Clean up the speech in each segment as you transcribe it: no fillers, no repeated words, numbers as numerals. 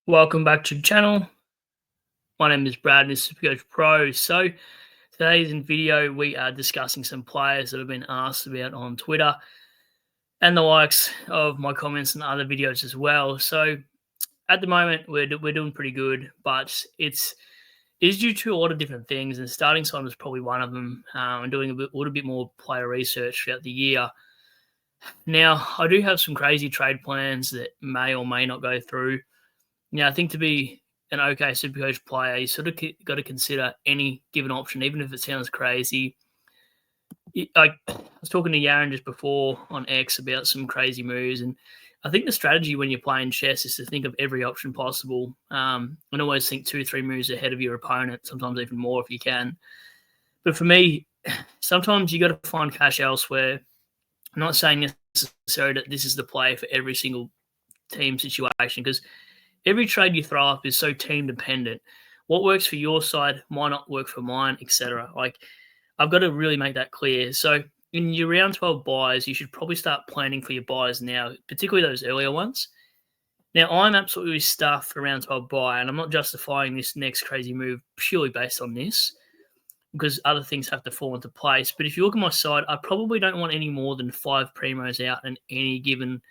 Welcome back to the channel. My name is Brad and this is Supercoach Pro. So today's video we are discussing some players that have been asked about on Twitter and the likes of my comments and other videos as well. So at the moment we're doing pretty good, but it's due to a lot of different things, and starting time is probably one of them. And doing a little bit more player research throughout the year. Now I do have some crazy trade plans that may or may not go through. Now, I think to be an okay Supercoach player, you sort of got to consider any given option, even if it sounds crazy. I was talking to Yaron just before on X about some crazy moves, and I think the strategy when you're playing chess is to think of every option possible, and always think 2-3 moves ahead of your opponent, sometimes even more if you can. But for me, sometimes you got to find cash elsewhere. I'm not saying necessarily that this is the play for every single team situation, because every trade you throw up is so team dependent. What works for your side might not work for mine, etc. Like, I've got to really make that clear. So in your round 12 buys, you should probably start planning for your buys now, particularly those earlier ones. Now, I'm absolutely stuffed for round 12 buy, and I'm not justifying this next crazy move purely based on this, because other things have to fall into place. But if you look at my side, I probably don't want any more than 5 primos out in any given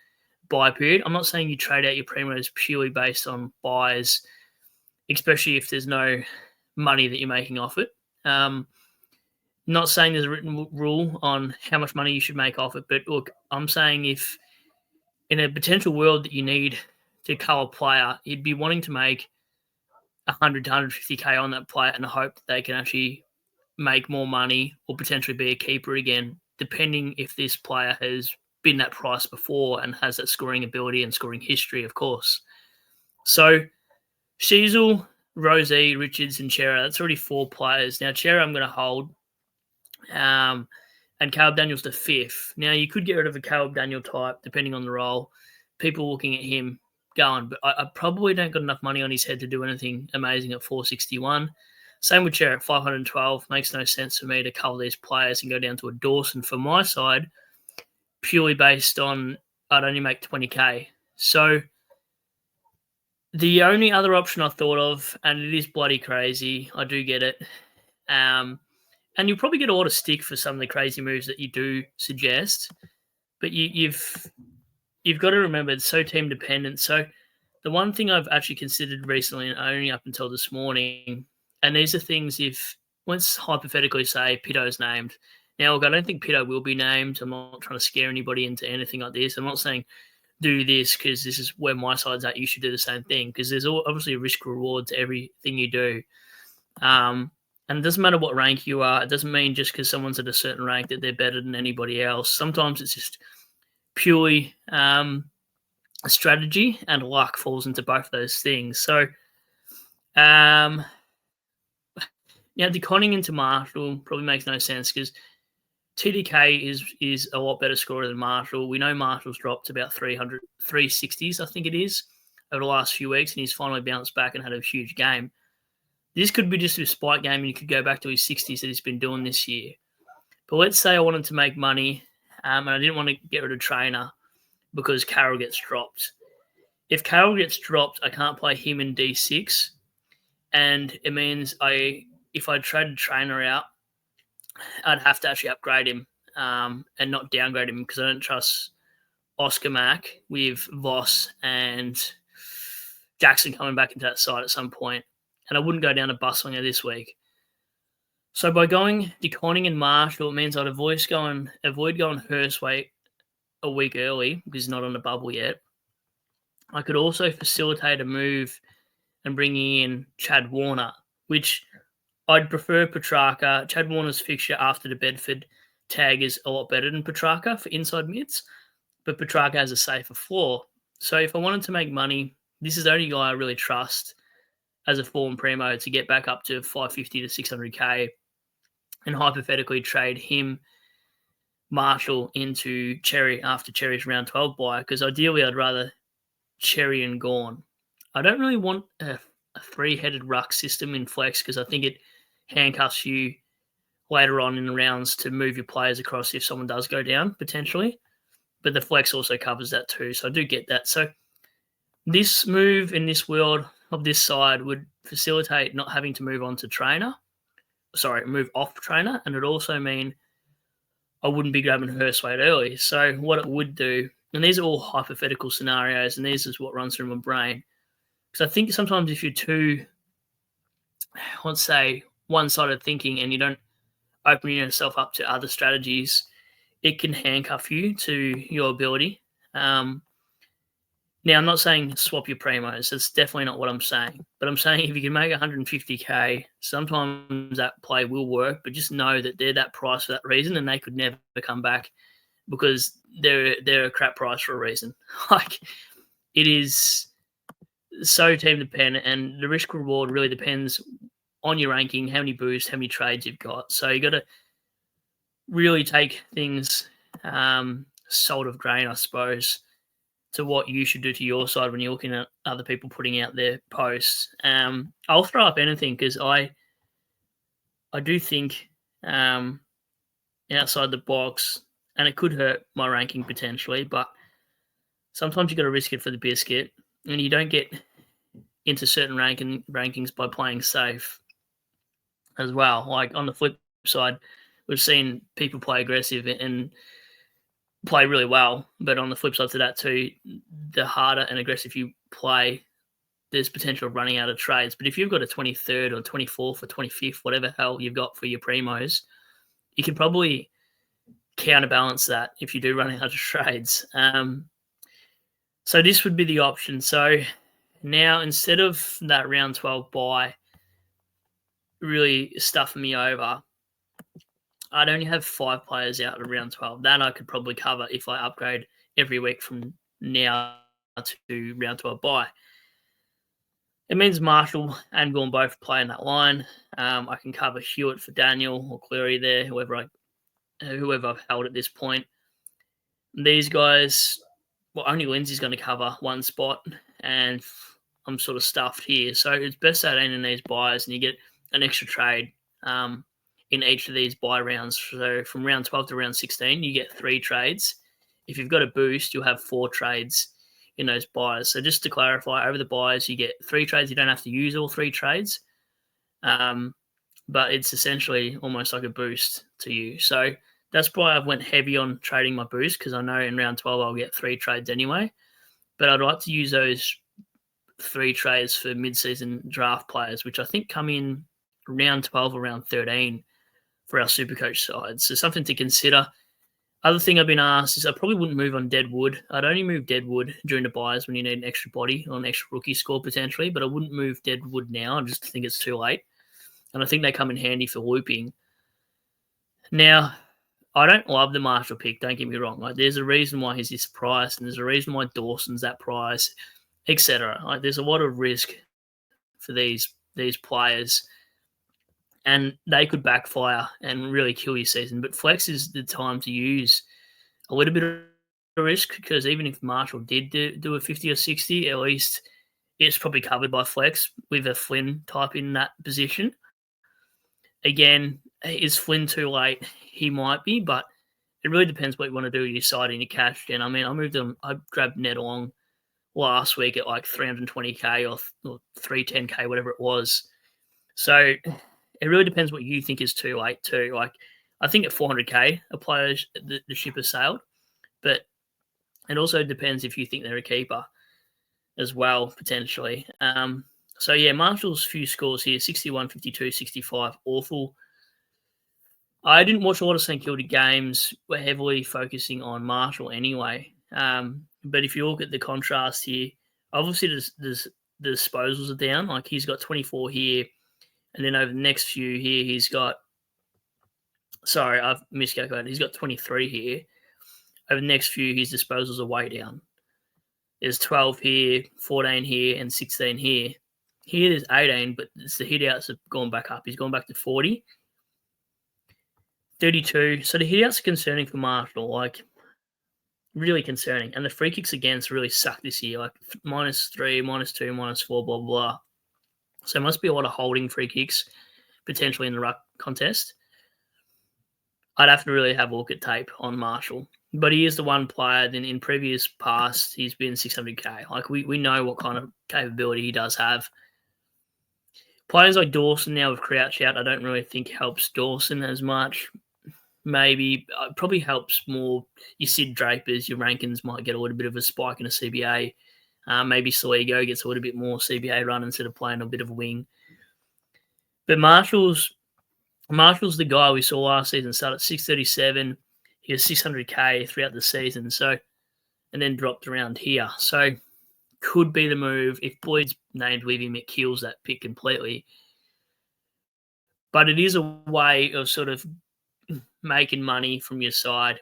buy period. I'm not saying you trade out your primos purely based on buys, especially if there's no money that you're making off it. Not saying there's a written rule on how much money you should make off it, but look, I'm saying if in a potential world that you need to cull a player, you'd be wanting to make 100 to 150k on that player and hope that they can actually make more money or potentially be a keeper again, depending if this player has been that price before and has that scoring ability and scoring history, of course. So Sheasel, Rosie, Richards, and Chera, that's already 4 players. Now, Chera I'm going to hold. And Caleb Daniel's the 5th. Now, you could get rid of a Caleb Daniel type, depending on the role. People looking at him going, but I probably don't got enough money on his head to do anything amazing at 461. Same with Chera at 512. Makes no sense for me to cover these players and go down to a Dawson for my side, purely based on I'd only make 20k. So the only other option I thought of, and it is bloody crazy, I do get it, and you'll probably get a lot of stick for some of the crazy moves that you do suggest, but you've got to remember it's so team dependent. So the one thing I've actually considered recently, and only up until this morning, and these are things let's hypothetically say Pitto's named. Now, look, I don't think Pitto will be named. I'm not trying to scare anybody into anything like this. I'm not saying do this because this is where my side's at. You should do the same thing, because there's obviously a risk reward to everything you do. And it doesn't matter what rank you are. It doesn't mean just because someone's at a certain rank that they're better than anybody else. Sometimes it's just purely a strategy, and luck falls into both of those things. So now deconning into Marshall probably makes no sense, because TDK is a lot better scorer than Marshall. We know Marshall's dropped about 360s, I think it is, over the last few weeks, and he's finally bounced back and had a huge game. This could be just a spike game, and he could go back to his 60s that he's been doing this year. But let's say I wanted to make money, and I didn't want to get rid of Trainer because Carroll gets dropped. If Carroll gets dropped, I can't play him in D6, and it means if I traded Trainer out, I'd have to actually upgrade him and not downgrade him, because I don't trust Oscar Mack with Voss and Jackson coming back into that side at some point. And I wouldn't go down to Bustlinger this week. So by going deconning in Marshall, it means I'd avoid going Hurstway a week early, because he's not on the bubble yet. I could also facilitate a move and bringing in Chad Warner, which I'd prefer Petrarca. Chad Warner's fixture after the Bedford tag is a lot better than Petrarca for inside mids, but Petrarca has a safer floor. So if I wanted to make money, this is the only guy I really trust as a form primo to get back up to 550 to 600k, and hypothetically trade him, Marshall, into Cherry after Cherry's round 12 buy, because ideally I'd rather Cherry and Gorn. I don't really want a 3-headed ruck system in flex, because I think it handcuffs you later on in the rounds to move your players across if someone does go down, potentially. But the flex also covers that too, so I do get that. So This move in this world of this side would facilitate not having to move off trainer, and it'd also mean I wouldn't be grabbing Hurstwade early. So what it would do, and these are all hypothetical scenarios, and this is what runs through my brain, because I think sometimes if you're too, let's say, one-sided thinking and you don't open yourself up to other strategies, it can handcuff you to your ability. Now, I'm not saying swap your primos. That's definitely not what I'm saying. But I'm saying if you can make 150K, sometimes that play will work, but just know that they're that price for that reason, and they could never come back because they're a crap price for a reason. Like, it is so team dependent, and the risk reward really depends on your ranking, how many boosts, how many trades you've got. So you got to really take things salt of grain, I suppose, to what you should do to your side when you're looking at other people putting out their posts. I'll throw up anything because I do think outside the box, and it could hurt my ranking potentially, but sometimes you got to risk it for the biscuit, and you don't get into certain rankings by playing safe as well. Like on the flip side, we've seen people play aggressive and play really well, but on the flip side to that too, the harder and aggressive you play, there's potential of running out of trades. But if you've got a 23rd or 24th or 25th, whatever hell you've got for your primos, you can probably counterbalance that if you do run out of trades. So this would be the option. So now instead of that round 12 buy really stuffing me over, I'd only have 5 players out of round 12. That I could probably cover if I upgrade every week from now to round 12 buy. It means Marshall and Gorn both play in that line. I can cover Hewitt for Daniel or Cleary there, whoever I've held at this point. These guys, well, only Lindsay's going to cover one spot, and I'm sort of stuffed here. So it's best that in these buys, and you get an extra trade in each of these buy rounds. So from round 12 to round 16, you get 3 trades. If you've got a boost, you'll have 4 trades in those buys. So just to clarify, over the buys, you get 3 trades. You don't have to use all 3 trades, but it's essentially almost like a boost to you. So that's why I've went heavy on trading my boost, because I know in round 12 I'll get 3 trades anyway. But I'd like to use those 3 trades for mid-season draft players, which I think come in round 12 or round 13 for our Supercoach side. So something to consider. Other thing I've been asked is I probably wouldn't move on Deadwood. I'd only move Deadwood during the buys when you need an extra body or an extra rookie score potentially, but I wouldn't move Deadwood now. I just think it's too late. And I think they come in handy for looping. Now, I don't love the Marshall pick, don't get me wrong. Like, there's a reason why he's this price, and there's a reason why Dawson's that price, etc. Like, there's a lot of risk for these players, and they could backfire and really kill your season. But flex is the time to use a little bit of risk, because even if Marshall did do a 50 or 60, at least it's probably covered by flex with a Flynn type in that position. Again, is Flynn too late? He might be, but it really depends what you want to do with your side and your cash gen. I mean, I grabbed Ned Long last week at like 320K or 310K, whatever it was. So it really depends what you think is too late too. Like, I think at 400K, a player, the ship has sailed, but it also depends if you think they're a keeper as well, potentially. So yeah, Marshall's few scores here, 61, 52, 65, awful. I didn't watch a lot of St Kilda games. We're heavily focusing on Marshall anyway. But if you look at the contrast here, obviously the disposals are down. Like, he's got 24 here, and then over the next few here, he's got... Sorry, I've miscalculated. He's got 23 here. Over the next few, his disposals are way down. There's 12 here, 14 here, and 16 here. Here there's 18, but it's the hit-outs have gone back up. He's gone back to 40. 32. So the hit-outs are concerning for Marshall, like, really concerning. And the free kicks against really suck this year, like -3, -2, -4, blah, blah. So there must be a lot of holding free kicks potentially in the ruck contest. I'd have to really have a look at tape on Marshall. But he is the one player that in previous past, he's been 600k. Like, we know what kind of capability he does have. Players like Dawson now with Crouch out, I don't really think helps Dawson as much. Maybe probably helps more your Sid Drapers, your Rankins might get a little bit of a spike in a CBA. Maybe Saligo gets a little bit more CBA run instead of playing a bit of a wing. But Marshall's the guy we saw last season start at 637. He was 600k throughout the season, so and then dropped around here. So could be the move if Boyd's named with him, it kills that pick completely. But it is a way of sort of making money from your side.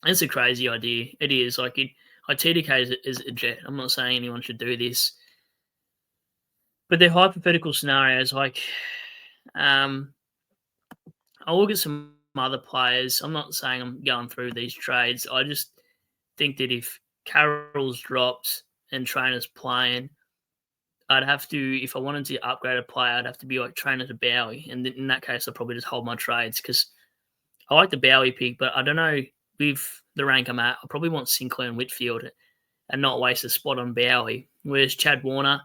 It's a crazy idea. It is. Like TDK is a jet. I'm not saying anyone should do this. But they're hypothetical scenarios. Like, I'll look at some other players. I'm not saying I'm going through these trades. I just think that if Carroll's dropped and Trainer's playing, I'd have to, if I wanted to upgrade a player, I'd have to be like Trainer to Bowie. And in that case, I'll probably just hold my trades because I like the Bowie pick, but I don't know, with the rank I'm at, I probably want Sinclair and Whitfield and not waste a spot on Bowie. Whereas Chad Warner,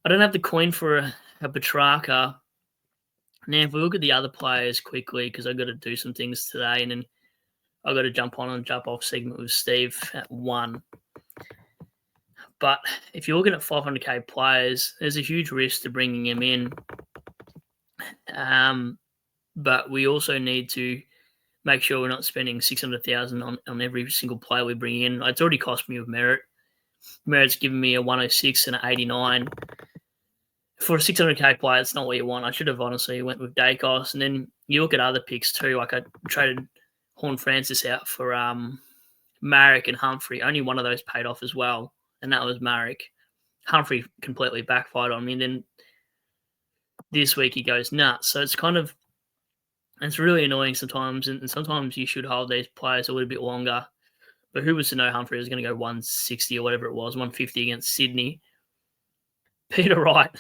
I don't have the coin for a Petrarca. Now, if we look at the other players quickly, because I've got to do some things today, and then I've got to jump on and jump off segment with Steve at 1. But if you're looking at 500k players, there's a huge risk to bringing them in. But we also need to make sure we're not spending 600,000 on every single player we bring in. It's already cost me with Merritt. Merritt's given me a 106 and an 89. For a 600k player, it's not what you want. I should have honestly went with Dacos. And then you look at other picks too. Like I traded Horn Francis out for Marek and Humphrey. Only one of those paid off as well, and that was Marek. Humphrey completely backfired on me. And then this week he goes nuts. So it's really annoying sometimes. And sometimes you should hold these players a little bit longer. But who was to know Humphrey was going to go 160 or whatever it was, 150 against Sydney. Peter Wright.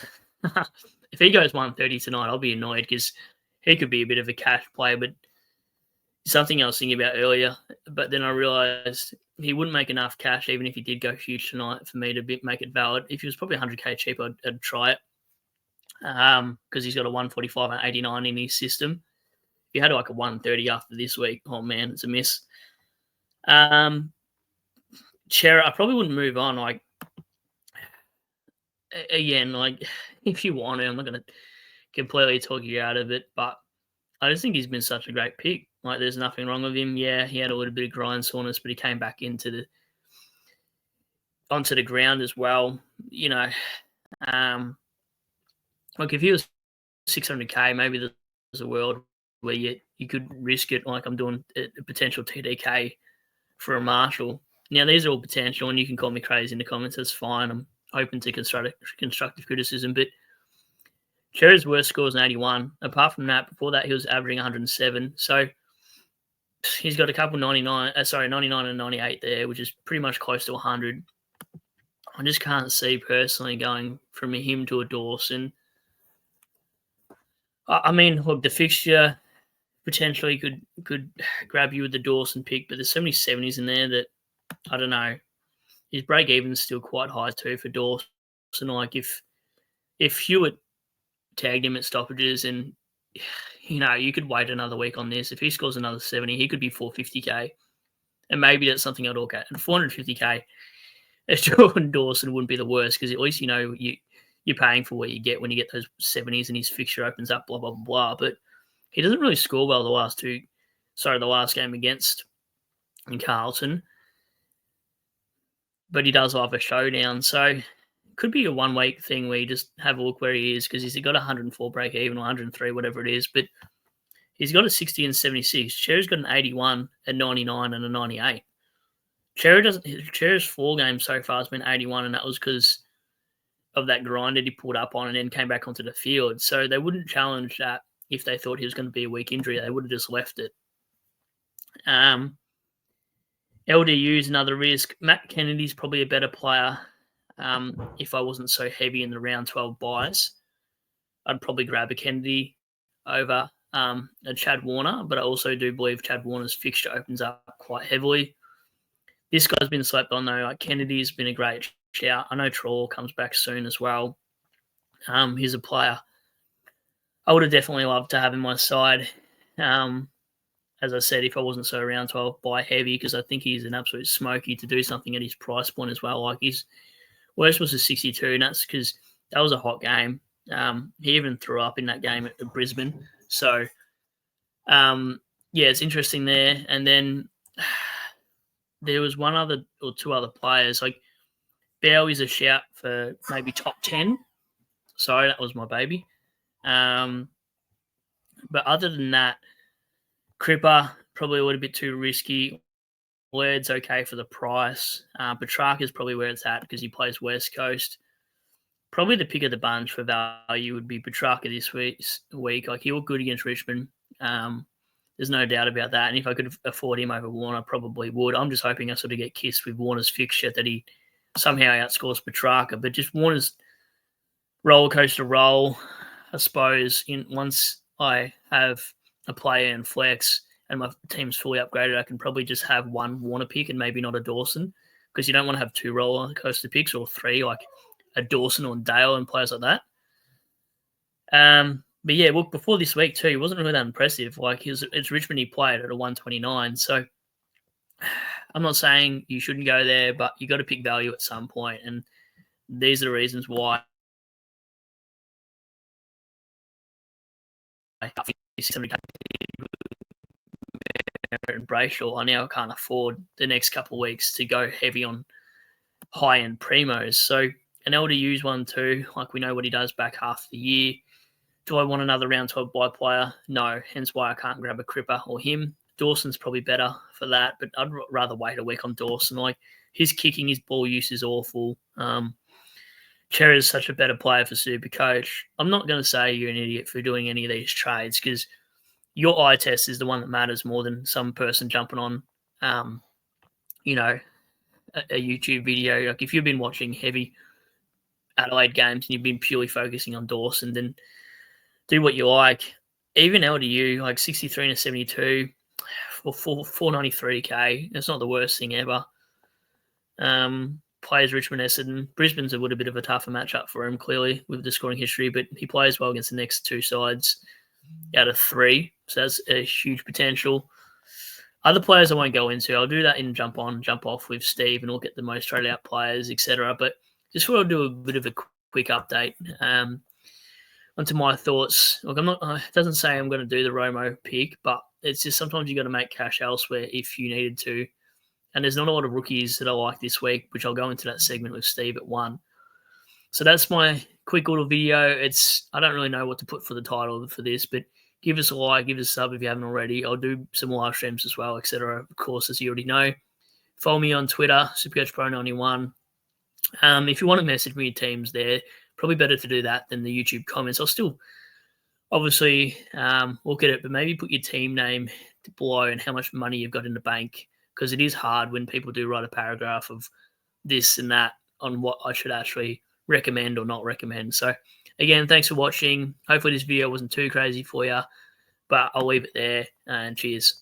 If he goes 130 tonight, I'll be annoyed because he could be a bit of a cash play, but something I was thinking about earlier. But then I realised he wouldn't make enough cash even if he did go huge tonight for me to make it valid. If he was probably 100k cheap, I'd try it because he's got a 145 and 89 in his system. If you had like a 130 after this week, oh man, it's a miss. Chera, I probably wouldn't move on. Like, again, like if you want to, I'm not going to completely talk you out of it, but I just think he's been such a great pick. Like, there's nothing wrong with him. Yeah, he had a little bit of grind soreness, but he came back onto the ground as well. You know, like if he was 600k, maybe there's a world where you could risk it. Like I'm doing a potential TDK for a Marshall. Now these are all potential, and you can call me crazy in the comments. That's fine. I'm open to constructive criticism, but Cherry's worst score is an 81. Apart from that, before that, he was averaging 107. So he's got a couple 99 and 98 there, which is pretty much close to 100. I just can't see personally going from him to a Dawson. I mean, look, the fixture potentially could grab you with the Dawson pick, but there's so many 70s in there that I don't know. His break even is still quite high too for Dawson. Like if Hewitt tagged him at stoppages, and you know you could wait another week on this. If he scores another 70, he could be 450k, and maybe that's something I'd look at. And 450k, as Jordan Dawson wouldn't be the worst because at least you know you're paying for what you get when you get those 70s and his fixture opens up. Blah blah blah. But he doesn't really score well the last game against Carlton. But he does have a showdown. So it could be a 1 week thing where you just have a look where he is because he's got 104 break even or 103, whatever it is. But he's got a 60 and 76. Cherry's got an 81, a 99, and a 98. Cherry's 4 games so far has been 81, and that was because of that grind that he pulled up on and then came back onto the field. So they wouldn't challenge that if they thought he was going to be a weak injury. They would have just left it. LDU is another risk. Matt Kennedy's probably a better player. If I wasn't so heavy in the round 12 buys, I'd probably grab a Kennedy over Chad Warner, but I also do believe Chad Warner's fixture opens up quite heavily. This guy's been slept on though. Like Kennedy's been a great shout. I know Trawl comes back soon as well. He's a player I would have definitely loved to have in my side. As I said, if I wasn't so round 12, buy heavy because I think he's an absolute smoky to do something at his price point as well. Like his worst was a 62, and that's because that was a hot game. He even threw up in that game at Brisbane. So, it's interesting there. And then there was one other or two other players. Like Bell is a shout for maybe top 10. Sorry, that was my baby. But other than that, Cripper, probably a little bit too risky. Laird's okay for the price. Petrarca's probably where it's at because he plays West Coast. Probably the pick of the bunch for value would be Petrarca this week. Like he looked good against Richmond. There's no doubt about that. And if I could afford him over Warner, I probably would. I'm just hoping I sort of get kissed with Warner's fixture that he somehow outscores Petrarca. But just Warner's roller coaster roll, I suppose. Once I have a player in flex and my team's fully upgraded, I can probably just have one Warner pick and maybe not a Dawson because you don't want to have two roller coaster picks or three, like a Dawson or Dale and players like that. But yeah, look, before this week too, he wasn't really that impressive. Like it's Richmond he played at a 129. So I'm not saying you shouldn't go there, but you got to pick value at some point. And these are the reasons why and Brayshaw, I now can't afford the next couple of weeks to go heavy on high-end primos. So an LDU's one too. Like we know what he does back half the year. Do I want another round 12 buy player? No. Hence why I can't grab a Cripper or him. Dawson's probably better for that, but I'd rather wait a week on Dawson. Like his kicking, his ball use is awful. Cherry is such a better player for Supercoach. I'm not going to say you're an idiot for doing any of these trades because your eye test is the one that matters more than some person jumping on, a YouTube video. Like if you've been watching heavy Adelaide games and you've been purely focusing on Dawson, then do what you like. Even LDU, like 63 and a 72 for 493k. That's not the worst thing ever. Plays Richmond Essendon. Brisbane's a little bit of a tougher matchup for him, clearly, with the scoring history, but he plays well against the next two sides out of three. So that's a huge potential. Other players I won't go into. I'll do that in jump on, jump off with Steve, and we'll get the most straight out players, etc. But just thought I'd do a bit of a quick update onto my thoughts. Look, it doesn't say I'm going to do the Romo pick, but it's just sometimes you got to make cash elsewhere if you needed to. And there's not a lot of rookies that I like this week, which I'll go into that segment with Steve at 1. So that's my quick little video. I don't really know what to put for the title for this, but give us a like, give us a sub if you haven't already. I'll do some live streams as well, etc. Of course, as you already know. Follow me on Twitter, SupercoachPro91. If you want to message me your teams there, probably better to do that than the YouTube comments. I'll still obviously look at it, but maybe put your team name below and how much money you've got in the bank, because it is hard when people do write a paragraph of this and that on what I should actually recommend or not recommend. So again, thanks for watching. Hopefully this video wasn't too crazy for you, but I'll leave it there and cheers.